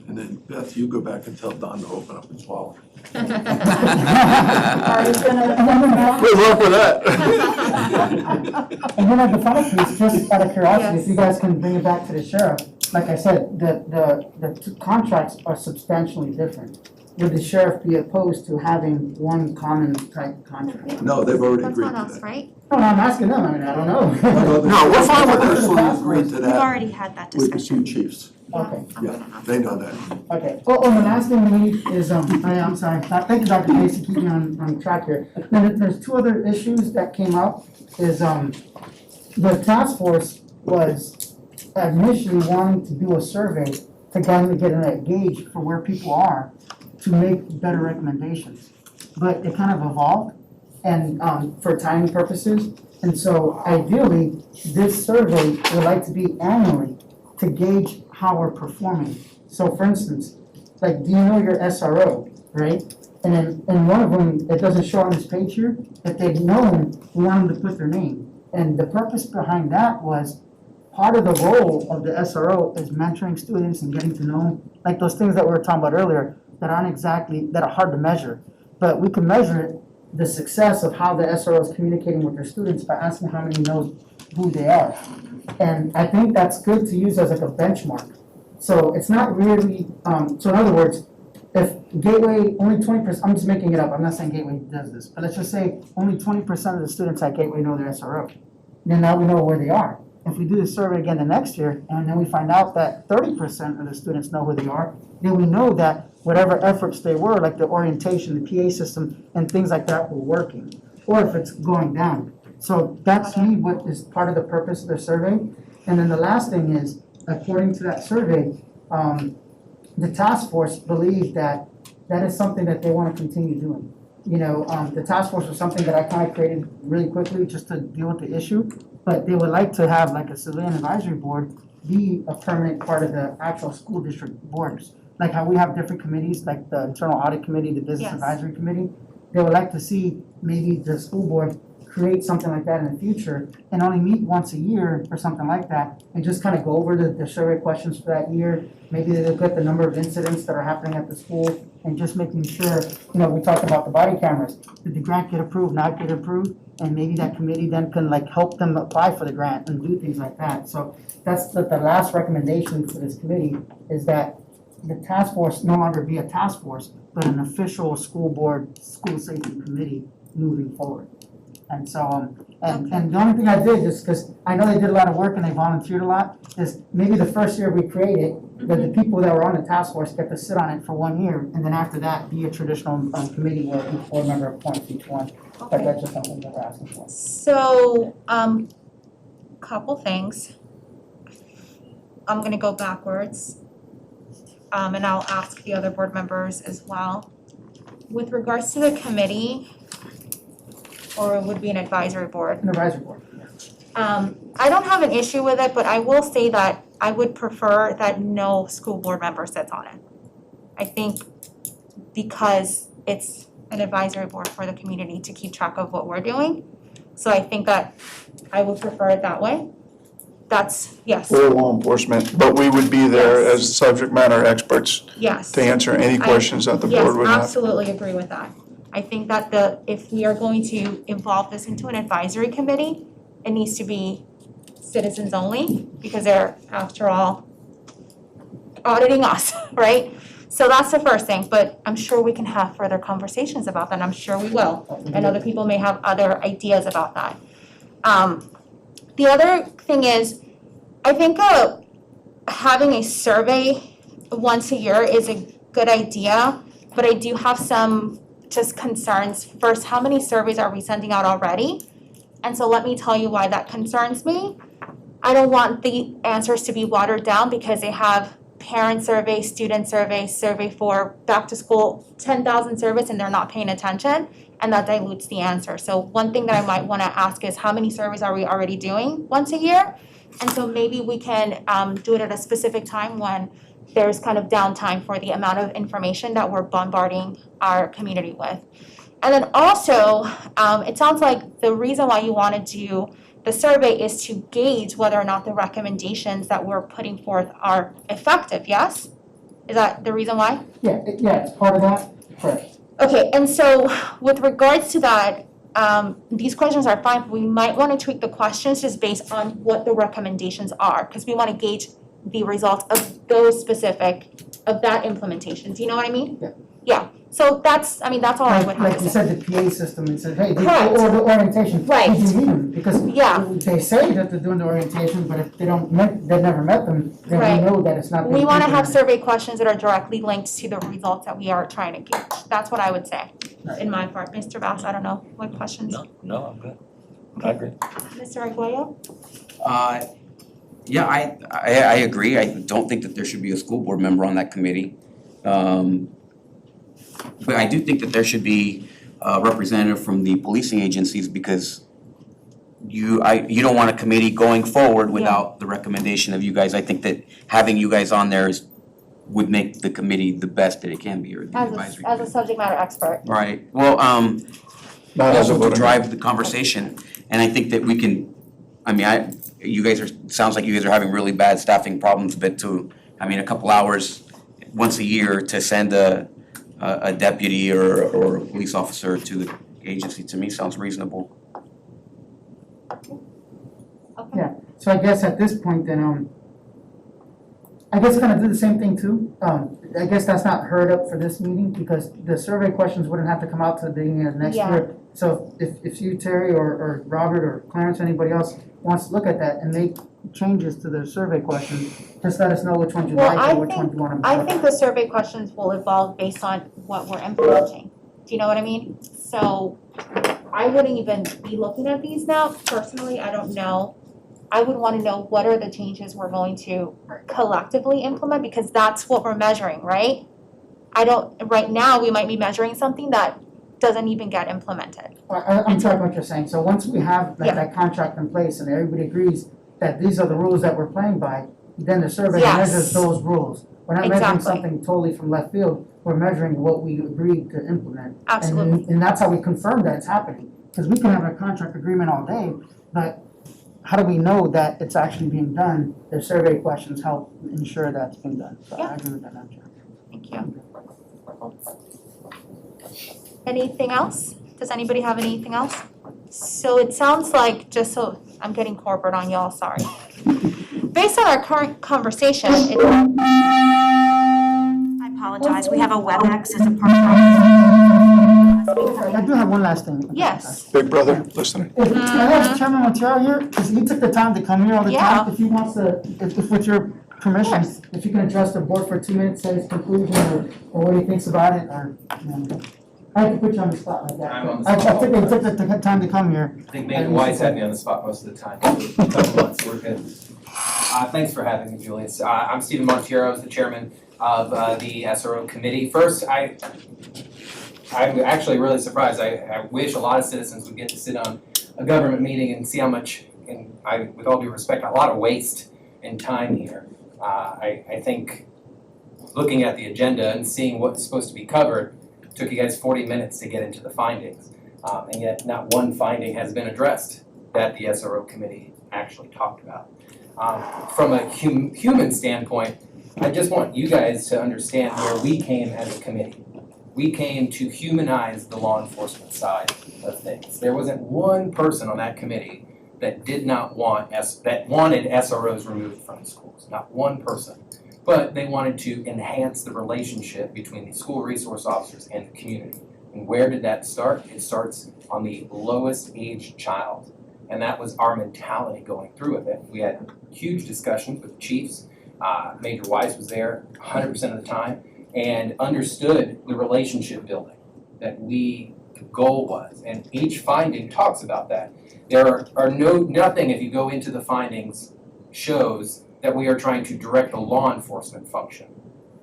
And then Beth, you go back and tell Don to open up his wallet. Are you gonna? Good luck with that. And then at the final piece, just out of curiosity, if you guys can bring it back to the sheriff, like I said, the two contracts are substantially different. Would the sheriff be opposed to having one common type contract? No, they've already That's agreed not to us, that. right? No, I'm asking them, I mean, I don't know. No, we're fine with this, we agreed to We've that already had that with the two discussion. chiefs. Okay, Yeah, they know that. okay. Well, the last thing we need is, I'm sorry, thank you, Dr. Casey, keep me on track here. Now, there's two other issues that came up, is, the task force was initially wanting to do a survey to kind of get a gauge for where people are to make better recommendations. But it kind of evolved and, for timing purposes. And so ideally, this survey would like to be annually to gauge how we're performing. So for instance, like, do you know your SRO, right? And then, in one of them, it doesn't show on this page here, if they've known, we want them to put their name. And the purpose behind that was, part of the role of the SRO is mentoring students and getting to know them, like those things that we were talking about earlier, that are hard to measure. But we can measure the success of how the SRO is communicating with their students by asking how many knows who they are. And I think that's good to use as like a benchmark. So it's not really, so in other words, if Gateway, only 20%, I'm just making it up, I'm not saying Gateway does this, but let's just say only 20% of the students at Gateway know their SRO. Then now we know where they are. If we do the survey again the next year, and then we find out that 30% of the students know who they are, then we know that whatever efforts they were, like the orientation, the PA system, and things like that were working, or if it's going down. So that's to me what is part of the purpose of the survey. And then the last thing is, according to that survey, the task force believed that that is something that they want to continue doing. You know, the task force was something that I kind of created really quickly just to deal with the issue, but they would like to have like a civilian advisory board be a permanent part of the actual school district boards. Like how we have different committees, like the internal audit committee, the business Yes. advisory committee. They would like to see maybe the school board create something like that in the future and only meet once a year or something like that and just kind of go over the survey questions for that year. Maybe they look at the number of incidents that are happening at the school and just making sure, you know, we talked about the body cameras. Did the grant get approved, not get approved? And maybe that committee then can like help them apply for the grant and do things like that. So that's the last recommendation for this committee is that the task force no longer be a task force, but an official school board, school safety committee moving forward. And so, and the only thing I did, just because I know they did a lot of work and they volunteered a lot, is maybe the first year we created, that the people that were on the task force get to sit on it for 1 year, and then after that, be a traditional committee where each board member appoints each one. But that's just something that we're asking for. So, couple things. I'm gonna go backwards. And I'll ask the other board members as well. With regards to the committee, or it would be an advisory board, An advisory board. I don't have an issue with it, but I will say that I would prefer that no school board member sits on it. I think because it's an advisory board for the community to keep track of what we're doing. So I think that I would prefer it that way. That's, yes, We're law enforcement, but we would be there as subject matter experts yes. to answer any questions that the board would Yes, have. absolutely agree with that. I think that if we are going to involve this into an advisory committee, it needs to be citizens only, because they're, after all, auditing us, right? So that's the first thing, but I'm sure we can have further conversations about that, and I'm sure we will. And other people may have other ideas about that. The other thing is, I think having a survey once a year is a good idea, but I do have some just concerns. First, how many surveys are we sending out already? And so let me tell you why that concerns me. I don't want the answers to be watered down because they have parent survey, student survey, survey for back to school, 10,000 surveys, and they're not paying attention, and that dilutes the answer. So one thing that I might wanna ask is how many surveys are we already doing once a year? And so maybe we can do it at a specific time when there's kind of downtime for the amount of information that we're bombarding our community with. And then also, it sounds like the reason why you want to do the survey is to gauge whether or not the recommendations that we're putting forth are effective, yes? Is that the reason why? Yeah, it's part of that, correct. Okay, and so with regards to that, these questions are fine, but we might want to tweak the questions just based on what the recommendations are, because we want to gauge the results of those specific, of that implementation. Do you know what I mean? Yeah. Yeah, so that's all I would have Like to you say. said, the PA system, and said, hey, Correct. or the orientation. Right. Did you need them? Because Yeah. they say that they're doing the orientation, but if they've never met them, then Right. we know that it's not. We want to have implemented. survey questions that are directly linked to the results that we are trying to gauge. That's what I would say, in my part. Mr. Bass, I don't know, what questions? No, I'm good. I agree. Mr. Arguello? Yeah, I agree. I don't think that there should be a school board member on that committee. But I do think that there should be a representative from the policing agencies because you don't want a committee going forward without the recommendation of you guys. I think that having you guys on there would make the committee the best that it can be, or the advisory. As a subject matter expert. Right, well, Not as a also to voting. drive the conversation, and I think that we can, you guys are, sounds like you guys are having really bad staffing problems, but a couple hours once a year to send a deputy or a police officer to the agency, to me, sounds reasonable. Okay. So I guess at this point then, I guess kind of do the same thing too. I guess that's not heard up for this meeting because the survey questions wouldn't have to come out to the beginning of next Yeah. year. So if you, Terry, or Robert, or Clarence, anybody else wants to look at that and make changes to their survey questions, just let us know which ones you Well, like or which ones you want to. I think the survey questions will evolve based on what we're implementing. Do you know what I mean? So I wouldn't even be looking at these now. Personally, I don't know. I would want to know what are the changes we're going to collectively implement because that's what we're measuring, right? Right now, we might be measuring something that doesn't even get implemented. I'm sorry what you're saying. So once we have Yeah. that contract in place and everybody agrees that these are the rules that we're playing by, then the survey Yes. measures those rules. We're not measuring Exactly. something totally from left field. We're measuring what we agreed to implement. Absolutely. And that's how we confirm that it's happening. Because we can have a contract agreement all day, but how do we know that it's actually being done? The survey questions help ensure that's being done. So Yeah. I agree with that, Madam Chair. Thank you. Anything else? Does anybody have anything else? So it sounds like, just so, I'm getting corporate on y'all, sorry. Based on our current conversation, I apologize, we have a WebEx as a part of our. I do have one last thing. yes, Big brother listening. If I have Chairman Montero here, because he took the time to come here all the Yeah. time, if he wants to, if with your permission, course. if you can address the board for 2 minutes, say his conclusion or what he thinks about it, or, I have to put you on the spot like that. I'm on the I spot. took the time to come here. I think Megan Weiss had me on the spot most of the time, for a couple months, we're good. Thanks for having me, Julius. I'm Stephen Montiero, the chairman of the SRO committee. First, I'm actually really surprised. I wish a lot of citizens would get to sit on a government meeting and see how much, with all due respect, a lot of waste and time here. I think looking at the agenda and seeing what's supposed to be covered took you guys 40 minutes to get into the findings. And yet not one finding has been addressed that the SRO committee actually talked about. From a human standpoint, I just want you guys to understand where we came as a committee. We came to humanize the law enforcement side of things. There wasn't one person on that committee that did not want that wanted SROs removed from the schools, not one person. But they wanted to enhance the relationship between the school resource officers and the community. And where did that start? It starts on the lowest age child. And that was our mentality going through with it. We had huge discussions with chiefs. Major Weiss was there 100% of the time and understood the relationship building that the goal was. And each finding talks about that. There are nothing, if you go into the findings, shows that we are trying to direct the law enforcement function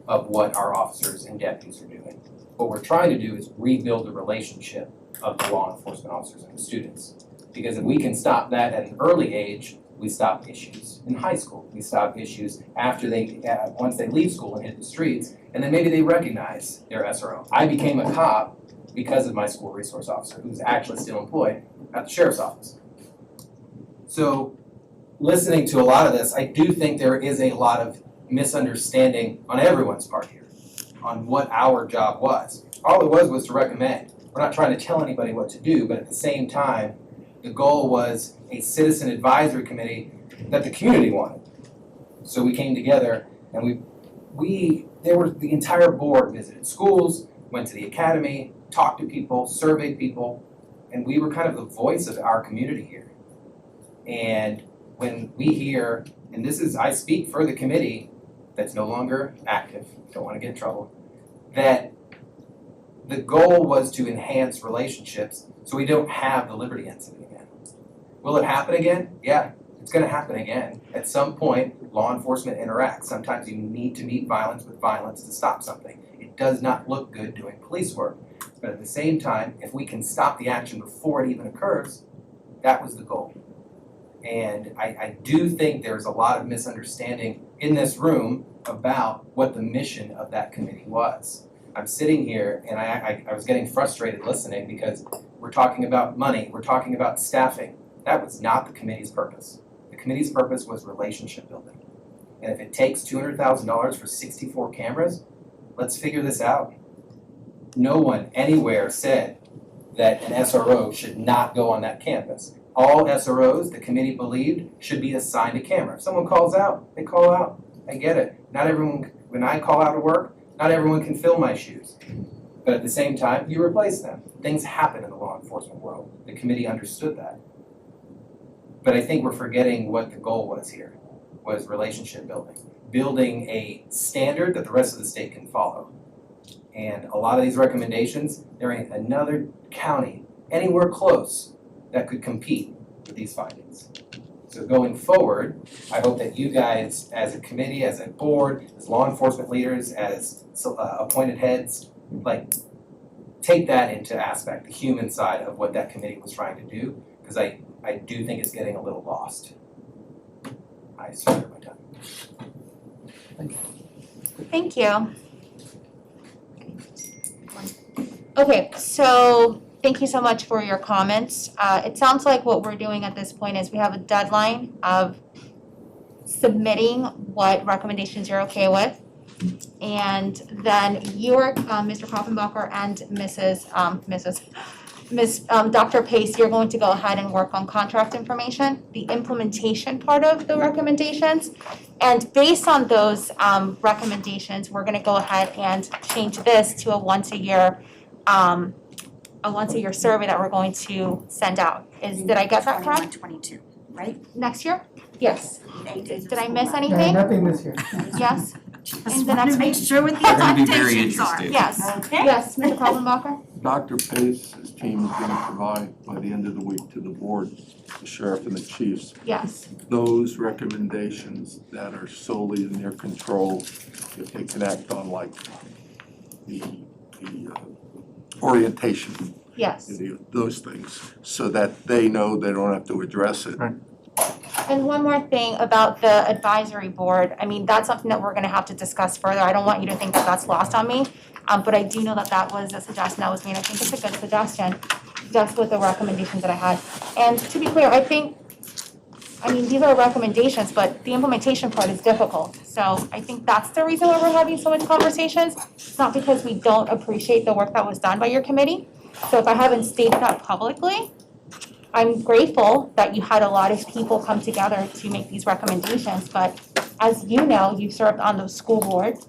of what our officers and deputies are doing. What we're trying to do is rebuild the relationship of the law enforcement officers and the students. Because if we can stop that at an early age, We stop issues in high school. We stop issues after once they leave school and hit the streets, and then maybe they recognize their SRO. I became a cop because of my school resource officer, who's actually still employed at the sheriff's office. So, listening to a lot of this, I do think there is a lot of misunderstanding on everyone's part here on what our job was. All it was to recommend. We're not trying to tell anybody what to do, but at the same time, the goal was a citizen advisory committee that the community wanted. So we came together and the entire board visited schools, went to the academy, talked to people, surveyed people, and we were kind of the voice of our community here. And when we hear, and I speak for the committee that's no longer active, don't want to get in trouble, that the goal was to enhance relationships so we don't have the Liberty incident again. Will it happen again? Yeah, it's going to happen again. At some point, law enforcement interacts. Sometimes you need to meet violence with violence to stop something. It does not look good doing police work. But at the same time, if we can stop the action before it even occurs, that was the goal. And I do think there's a lot of misunderstanding in this room about what the mission of that committee was. I'm sitting here and I was getting frustrated listening because we're talking about money, we're talking about staffing. That was not the committee's purpose. The committee's purpose was relationship building. And if it takes $200,000 for 64 cameras, let's figure this out. No one anywhere said that an SRO should not go on that campus. All SROs, the committee believed, should be assigned a camera. If someone calls out, they call out. I get it. Not everyone, when I call out of work, not everyone can fill my shoes. But at the same time, you replace them. Things happen in the law enforcement world. The committee understood that. But I think we're forgetting what the goal was here, was relationship building. Building a standard that the rest of the state can follow. And a lot of these recommendations, there ain't another county anywhere close that could compete with these findings. So going forward, I hope that you guys, as a committee, as a board, as law enforcement leaders, as appointed heads, take that into aspect, the human side of what that committee was trying to do, because I do think it's getting a little lost. I surrender my time. Thank you. Okay, so thank you so much for your comments. It sounds like what we're doing at this point is we have a deadline of submitting what recommendations you're okay with. And then you're, Mr. Koppenbacher and Dr. Pace, you're going to go ahead and work on contract information, the implementation part of the recommendations. And based on those recommendations, we're gonna go ahead and change this to a once a year survey that we're going to send out. Did I get that correct? 21-22, right? Next year? Yes. 8 days of Did I school miss left. anything? Nothing this year. Yes? Just And the wanted to next make one? sure what the We're gonna be very expectations are. interested. Yes. Okay. Yes, Mr. Koppenbacher? Dr. Pace's team is gonna provide by the end of the week to the board, the sheriff and the chiefs, Yes. those recommendations that are solely in their control, if they can act on like the orientation, Yes. those things, so that they know they don't have to address it. And one more thing about the advisory board, I mean, that's something that we're gonna have to discuss further. I don't want you to think that that's lost on me. But I do know that that was a suggestion that was made. I think it's a good suggestion, just with the recommendations that I had. And to be clear, these are recommendations, but the implementation part is difficult. So I think that's the reason why we're having so much conversations. It's not because we don't appreciate the work that was done by your committee. So if I haven't stated that publicly, I'm grateful that you had a lot of people come together to make these recommendations, but as you know, you served on the school board.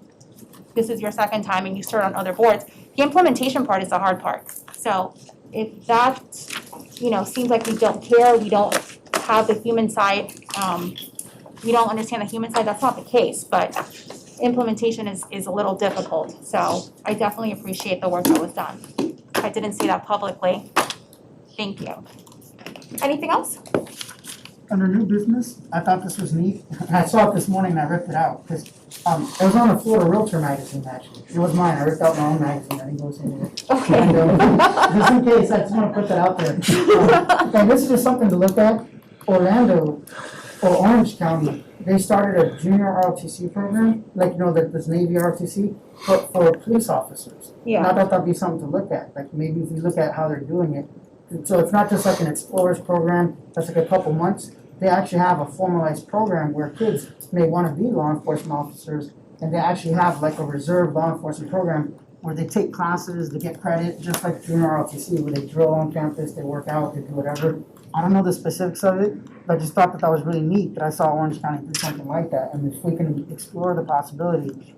This is your second time and you served on other boards. The implementation part is the hard part. So if that, seems like we don't care, we don't have the human side, we don't understand the human side, that's not the case, but implementation is a little difficult. So I definitely appreciate the work that was done. If I didn't say that publicly, thank you. Anything else? Under new business, I thought this was neat. I saw it this morning and I ripped it out, because it was on a Florida Realtor magazine, actually. It was mine, I ripped out my own magazine, I think it was in it. Okay. And, just in case, I just wanna put that out there. And this is just something to look at. Orlando for Orange County, they started a junior ROTC program, like, you know, that this Navy ROTC, for police officers. And I thought that'd be something to look at, like maybe if we look at how they're doing it. So it's not just like an explorers program, that's like a couple months. They actually have a formalized program where kids may wanna be law enforcement officers, and they actually have like a reserve law enforcement program where they take classes, they get credit, just like junior ROTC, where they drill on campus, they work out, they do whatever. I don't know the specifics of it, but I just thought that was really neat that I saw Orange County do something like that, and if we can explore the possibility,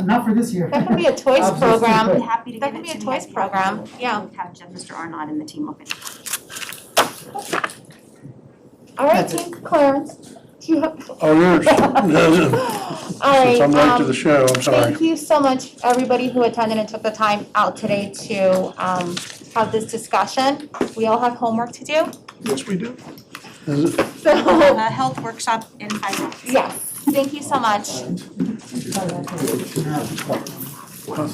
not for this year. That could be a toys I'll just program. keep I'm it. happy to That give could it be a to me. toys program, yeah. Have Mr. Arnott and the team look at it. All right, That's it. Team Clarence, do you have? Oh, yours. All right, Since I'm late to the show, I'm sorry. thank you so much, everybody who attended and took the time out today to have this discussion. We all have homework to do, Yes, we do. Is it? so, A health workshop in 5 minutes. yes, thank you so much. Well,